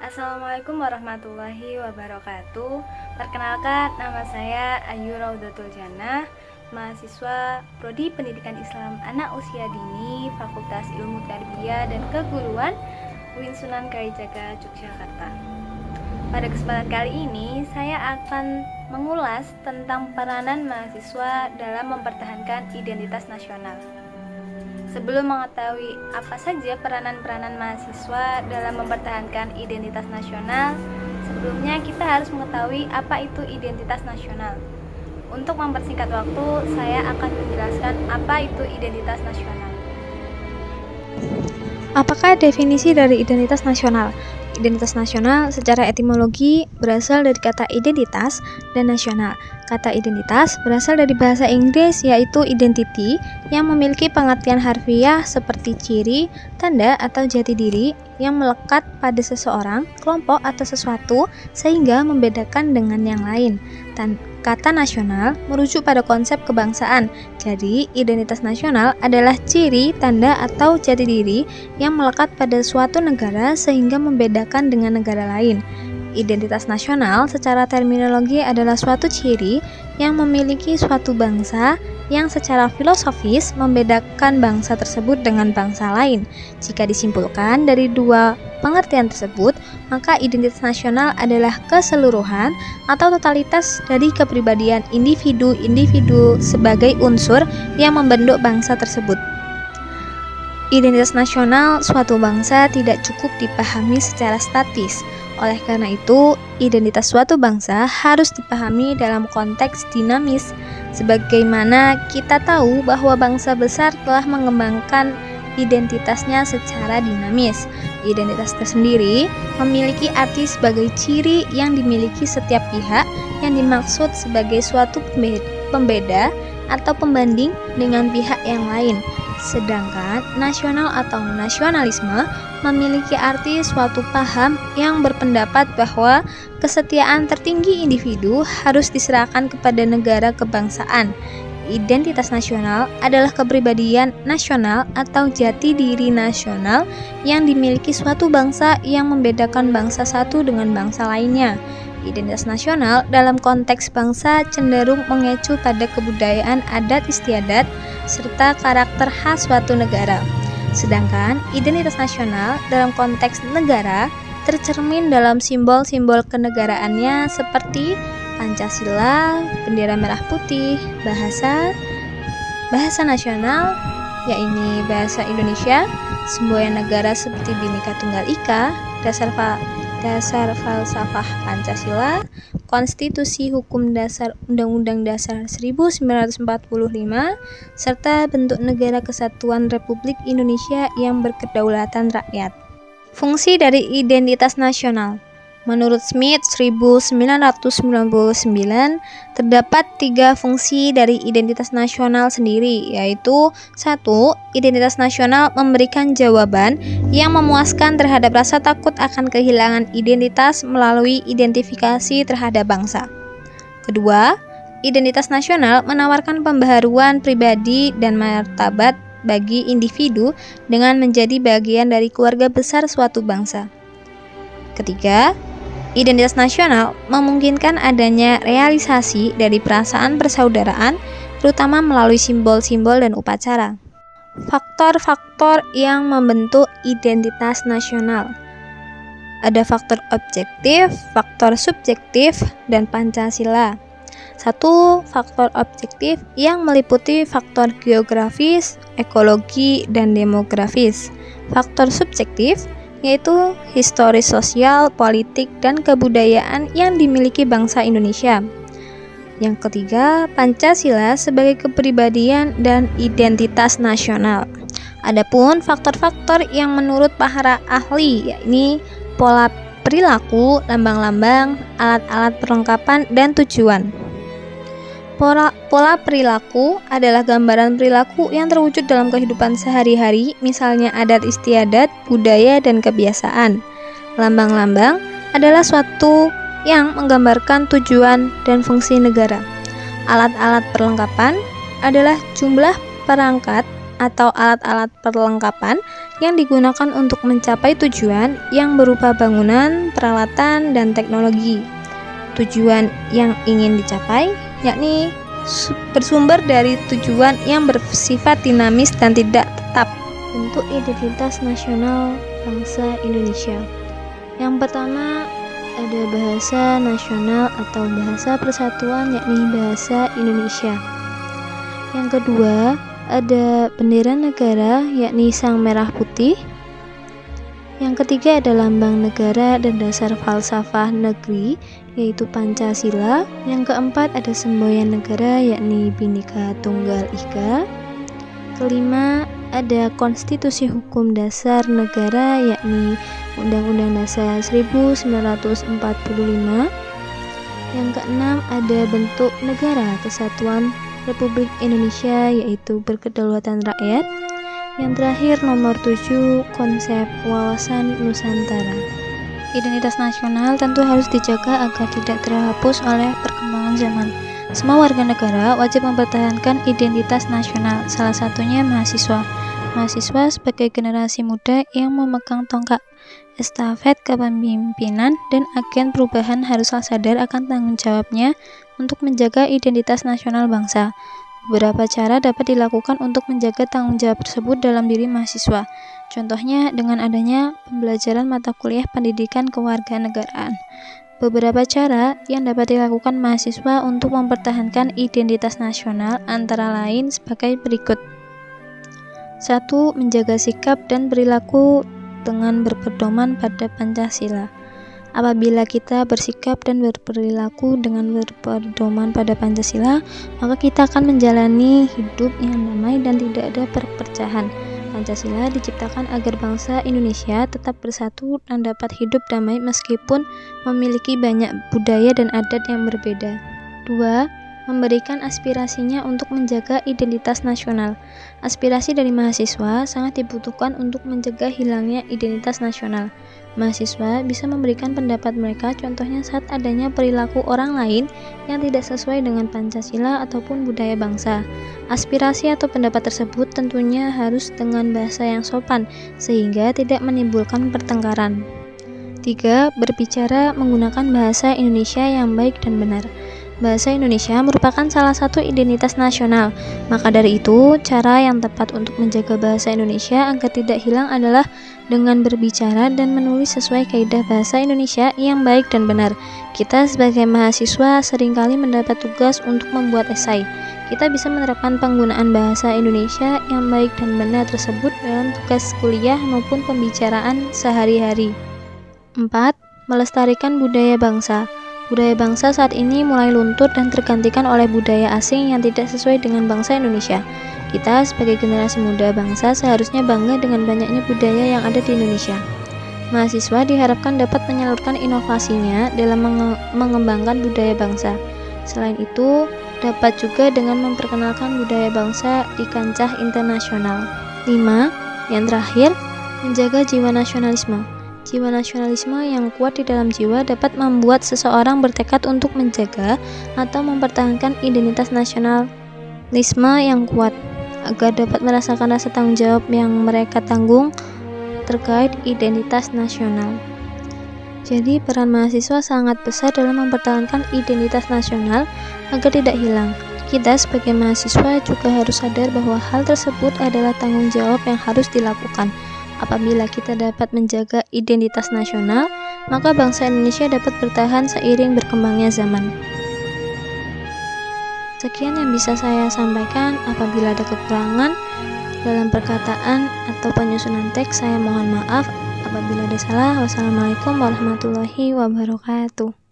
Assalamualaikum warahmatullahi wabarakatuh. Perkenalkan, nama saya Ayu Raudatul Jannah, mahasiswa Prodi Pendidikan Islam Anak Usia Dini, Fakultas Ilmu Tarbiyah dan Keguruan UIN Sunan Kalijaga, Yogyakarta. Pada kesempatan kali ini, saya akan mengulas tentang peranan mahasiswa dalam mempertahankan identitas nasional. Sebelum mengetahui apa saja peranan-peranan mahasiswa dalam mempertahankan identitas nasional, sebelumnya kita harus mengetahui apa itu identitas nasional. Untuk mempersingkat waktu, saya akan menjelaskan apa itu identitas nasional. Apakah definisi dari identitas nasional? Identitas nasional secara etimologi berasal dari kata identitas dan nasional. Kata identitas berasal dari bahasa Inggris yaitu identity yang memiliki pengertian harfiah seperti ciri, tanda atau jati diri yang melekat pada seseorang, kelompok atau sesuatu sehingga membedakan dengan yang lain. Kata nasional merujuk pada konsep kebangsaan. Jadi, identitas nasional adalah ciri, tanda, atau jati diri yang melekat pada suatu negara sehingga membedakan dengan negara lain. Identitas nasional secara terminologi adalah suatu ciri yang memiliki suatu bangsa yang secara filosofis membedakan bangsa tersebut dengan bangsa lain. Jika disimpulkan dari dua pengertian tersebut, maka identitas nasional adalah keseluruhan atau totalitas dari kepribadian individu-individu sebagai unsur yang membentuk bangsa tersebut. Identitas nasional suatu bangsa tidak cukup dipahami secara statis. Oleh karena itu, identitas suatu bangsa harus dipahami dalam konteks dinamis. Sebagaimana kita tahu bahwa bangsa besar telah mengembangkan identitasnya secara dinamis. Identitas tersendiri memiliki arti sebagai ciri yang dimiliki setiap pihak yang dimaksud sebagai suatu pembeda atau pembanding dengan pihak yang lain. Sedangkan nasional atau nasionalisme memiliki arti suatu paham yang berpendapat bahwa kesetiaan tertinggi individu harus diserahkan kepada negara kebangsaan. Identitas nasional adalah kepribadian nasional atau jati diri nasional yang dimiliki suatu bangsa yang membedakan bangsa satu dengan bangsa lainnya. Identitas nasional dalam konteks bangsa cenderung mengacu pada kebudayaan adat istiadat serta karakter khas suatu negara. Sedangkan identitas nasional dalam konteks negara tercermin dalam simbol-simbol kenegaraannya seperti Pancasila, bendera merah putih, bahasa nasional, yakni bahasa Indonesia, semboyan negara seperti Bhinneka Tunggal Ika, dasar falsafah Pancasila, Konstitusi Hukum Dasar Undang-Undang Dasar 1945, serta bentuk negara kesatuan Republik Indonesia yang berkedaulatan rakyat. Fungsi dari identitas nasional. Menurut Smith 1999, terdapat 3 fungsi dari identitas nasional sendiri, yaitu 1. Identitas nasional memberikan jawaban yang memuaskan terhadap rasa takut akan kehilangan identitas melalui identifikasi terhadap bangsa. Kedua, identitas nasional menawarkan pembaharuan pribadi dan martabat bagi individu dengan menjadi bagian dari keluarga besar suatu bangsa. Ketiga, identitas nasional memungkinkan adanya realisasi dari perasaan persaudaraan, terutama melalui simbol-simbol dan upacara. Faktor-faktor yang membentuk identitas nasional. Ada faktor objektif, faktor subjektif, dan Pancasila. 1. Faktor objektif yang meliputi faktor geografis, ekologi, dan demografis. Faktor subjektif yaitu historis sosial, politik, dan kebudayaan yang dimiliki bangsa Indonesia. Yang ketiga, Pancasila sebagai kepribadian dan identitas nasional. Adapun faktor-faktor yang menurut para ahli, yakni pola perilaku, lambang-lambang, alat-alat perlengkapan, dan tujuan. Pola perilaku adalah gambaran perilaku yang terwujud dalam kehidupan sehari-hari, misalnya adat istiadat, budaya, dan kebiasaan. Lambang-lambang adalah suatu yang menggambarkan tujuan dan fungsi negara. Alat-alat perlengkapan adalah jumlah perangkat atau alat-alat perlengkapan yang digunakan untuk mencapai tujuan yang berupa bangunan, peralatan, dan teknologi. Tujuan yang ingin dicapai yakni bersumber dari tujuan yang bersifat dinamis dan tidak tetap. Bentuk identitas nasional bangsa Indonesia. Yang pertama ada bahasa nasional atau bahasa persatuan yakni bahasa Indonesia. Yang kedua ada bendera negara yakni sang merah putih. Yang ketiga ada lambang negara dan dasar falsafah negeri yaitu Pancasila. Yang keempat ada semboyan negara yakni Bhinneka Tunggal Ika. Kelima ada konstitusi hukum dasar negara yakni Undang-Undang Dasar 1945. Yang keenam ada bentuk negara kesatuan Republik Indonesia yaitu berkedaulatan rakyat. Yang terakhir nomor 7 konsep wawasan Nusantara. Identitas nasional tentu harus dijaga agar tidak terhapus oleh perkembangan zaman. Semua warga negara wajib mempertahankan identitas nasional, salah satunya mahasiswa. Mahasiswa sebagai generasi muda yang memegang tongkat estafet kepemimpinan dan agen perubahan haruslah sadar akan tanggung jawabnya untuk menjaga identitas nasional bangsa. Beberapa cara dapat dilakukan untuk menjaga tanggung jawab tersebut dalam diri mahasiswa. Contohnya dengan adanya pembelajaran mata kuliah pendidikan kewarganegaraan. Beberapa cara yang dapat dilakukan mahasiswa untuk mempertahankan identitas nasional antara lain sebagai berikut. 1. Menjaga sikap dan perilaku dengan berpedoman pada Pancasila. Apabila kita bersikap dan berperilaku dengan berpedoman pada Pancasila, maka kita akan menjalani hidup yang damai dan tidak ada perpecahan. Pancasila diciptakan agar bangsa Indonesia tetap bersatu dan dapat hidup damai meskipun memiliki banyak budaya dan adat yang berbeda. 2. Memberikan aspirasinya untuk menjaga identitas nasional. Aspirasi dari mahasiswa sangat dibutuhkan untuk mencegah hilangnya identitas nasional. Mahasiswa bisa memberikan pendapat mereka, contohnya saat adanya perilaku orang lain yang tidak sesuai dengan Pancasila ataupun budaya bangsa. Aspirasi atau pendapat tersebut tentunya harus dengan bahasa yang sopan, sehingga tidak menimbulkan pertengkaran. 3. Berbicara menggunakan bahasa Indonesia yang baik dan benar. Bahasa Indonesia merupakan salah satu identitas nasional. Maka dari itu, cara yang tepat untuk menjaga bahasa Indonesia agar tidak hilang adalah dengan berbicara dan menulis sesuai kaidah bahasa Indonesia yang baik dan benar. Kita sebagai mahasiswa seringkali mendapat tugas untuk membuat esai. Kita bisa menerapkan penggunaan bahasa Indonesia yang baik dan benar tersebut dalam tugas kuliah maupun pembicaraan sehari-hari. 4. Melestarikan budaya bangsa. Budaya bangsa saat ini mulai luntur dan tergantikan oleh budaya asing yang tidak sesuai dengan bangsa Indonesia. Kita sebagai generasi muda bangsa seharusnya bangga dengan banyaknya budaya yang ada di Indonesia. Mahasiswa diharapkan dapat menyalurkan inovasinya dalam mengembangkan budaya bangsa. Selain itu, dapat juga dengan memperkenalkan budaya bangsa di kancah internasional. 5. Yang terakhir, menjaga jiwa nasionalisme. Jiwa nasionalisme yang kuat di dalam jiwa dapat membuat seseorang bertekad untuk menjaga atau mempertahankan identitas nasionalisme yang kuat, agar dapat merasakan rasa tanggung jawab yang mereka tanggung terkait identitas nasional. Jadi, peran mahasiswa sangat besar dalam mempertahankan identitas nasional agar tidak hilang. Kita sebagai mahasiswa juga harus sadar bahwa hal tersebut adalah tanggung jawab yang harus dilakukan. Apabila kita dapat menjaga identitas nasional, maka bangsa Indonesia dapat bertahan seiring berkembangnya zaman. Sekian yang bisa saya sampaikan. Apabila ada kekurangan dalam perkataan atau penyusunan teks, saya mohon maaf. Apabila ada salah, wassalamualaikum warahmatullahi wabarakatuh.